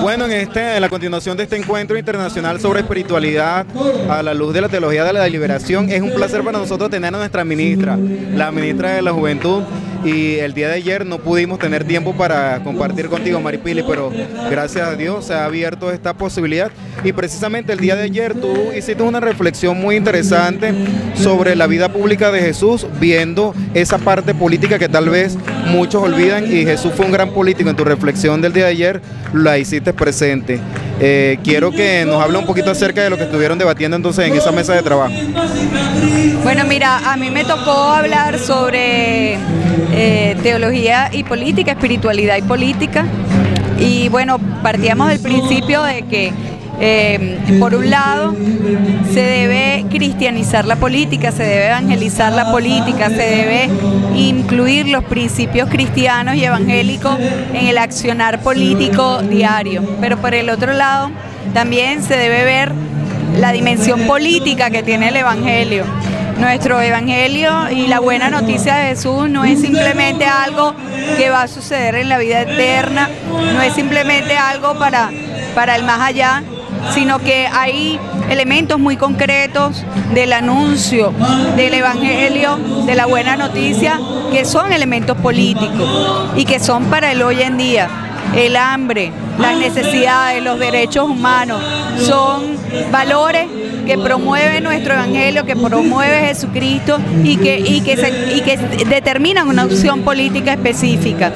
Bueno, en la continuación de este encuentro internacional sobre espiritualidad a la luz de la teología de la liberación, es un placer para nosotros tener a nuestra ministra, la ministra de la Juventud, y el día de ayer no pudimos tener tiempo para compartir contigo, Maripili, pero gracias a Dios se ha abierto esta posibilidad, y precisamente el día de ayer tú hiciste una reflexión muy interesante sobre la vida pública de Jesús, viendo esa parte política que tal vez muchos olvidan, y Jesús fue un gran político. En tu reflexión del día de ayer la hiciste presente. Quiero que nos hable un poquito acerca de lo que estuvieron debatiendo entonces en esa mesa de trabajo. Bueno, mira, a mí me tocó hablar sobre teología y política, espiritualidad y política, y bueno, partíamos del principio de que por un lado se debe cristianizar la política, se debe evangelizar la política, se debe incluir los principios cristianos y evangélicos en el accionar político diario, pero por el otro lado también se debe ver la dimensión política que tiene el evangelio. Nuestro evangelio y la buena noticia de Jesús no es simplemente algo que va a suceder en la vida eterna, no es simplemente algo para el más allá, sino que hay elementos muy concretos del anuncio del evangelio, de la buena noticia, que son elementos políticos y que son para el hoy en día. El hambre, las necesidades, los derechos humanos, son valores que promueve nuestro evangelio, que promueve Jesucristo y que determinan una opción política específica.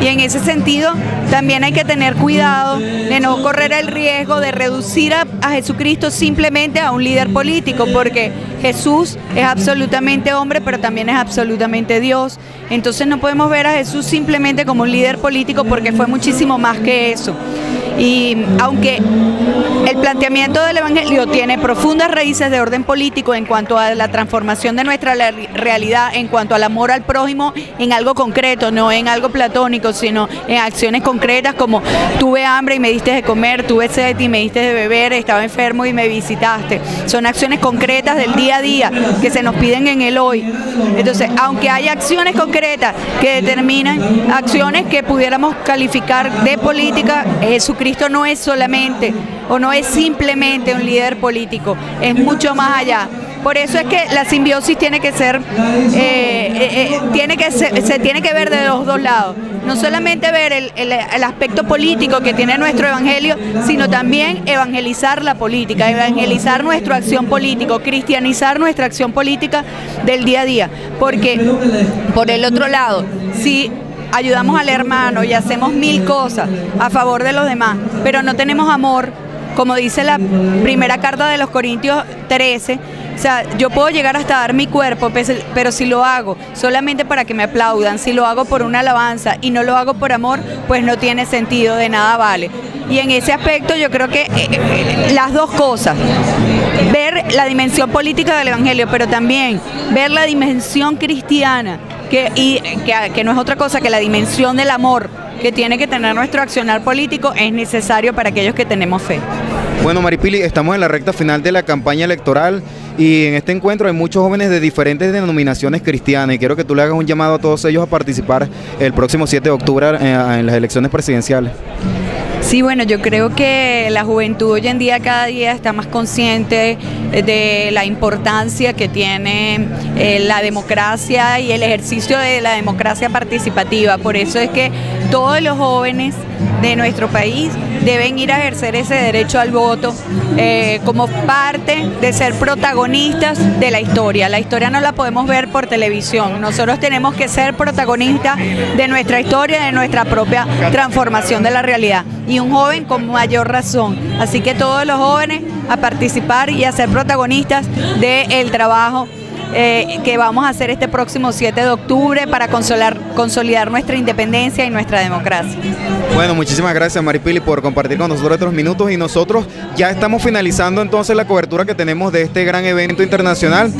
Y en ese sentido también hay que tener cuidado de no correr el riesgo de reducir a Jesucristo simplemente a un líder político, porque Jesús es absolutamente hombre, pero también es absolutamente Dios. Entonces no podemos ver a Jesús simplemente como un líder político, porque fue muchísimo más que eso. Y aunque el planteamiento del evangelio tiene profundas raíces de orden político en cuanto a la transformación de nuestra realidad, en cuanto al amor al prójimo en algo concreto, no en algo platónico, sino en acciones concretas como tuve hambre y me diste de comer, tuve sed y me diste de beber, estaba enfermo y me visitaste. Son acciones concretas del día a día que se nos piden en el hoy. Entonces, aunque hay acciones concretas que determinan acciones que pudiéramos calificar de política, Jesucristo no es solamente o no es simplemente un líder político, es mucho más allá. Por eso es que la simbiosis tiene que ser, se tiene que ver de los dos lados. No solamente ver el aspecto político que tiene nuestro evangelio, sino también evangelizar la política, evangelizar nuestra acción política, cristianizar nuestra acción política del día a día. Porque por el otro lado, si ayudamos al hermano y hacemos mil cosas a favor de los demás, pero no tenemos amor, como dice la primera carta de los Corintios 13, o sea, yo puedo llegar hasta dar mi cuerpo, pero si lo hago solamente para que me aplaudan, si lo hago por una alabanza y no lo hago por amor, pues no tiene sentido, de nada vale. Y en ese aspecto yo creo que las dos cosas, ver la dimensión política del evangelio, pero también ver la dimensión cristiana, que no es otra cosa que la dimensión del amor que tiene que tener nuestro accionar político, es necesario para aquellos que tenemos fe. Bueno, Maripili, estamos en la recta final de la campaña electoral y en este encuentro hay muchos jóvenes de diferentes denominaciones cristianas, y quiero que tú le hagas un llamado a todos ellos a participar el próximo 7 de octubre en las elecciones presidenciales. Sí, bueno, yo creo que la juventud hoy en día cada día está más consciente de la importancia que tiene la democracia y el ejercicio de la democracia participativa. Por eso es que todos los jóvenes de nuestro país deben ir a ejercer ese derecho al voto como parte de ser protagonistas de la historia. La historia no la podemos ver por televisión, nosotros tenemos que ser protagonistas de nuestra historia, de nuestra propia transformación de la realidad, y un joven con mayor razón. Así que todos los jóvenes a participar y a ser protagonistas del trabajo que vamos a hacer este próximo 7 de octubre para consolidar nuestra independencia y nuestra democracia. Bueno, muchísimas gracias, Maripili, por compartir con nosotros estos minutos, y nosotros ya estamos finalizando entonces la cobertura que tenemos de este gran evento internacional.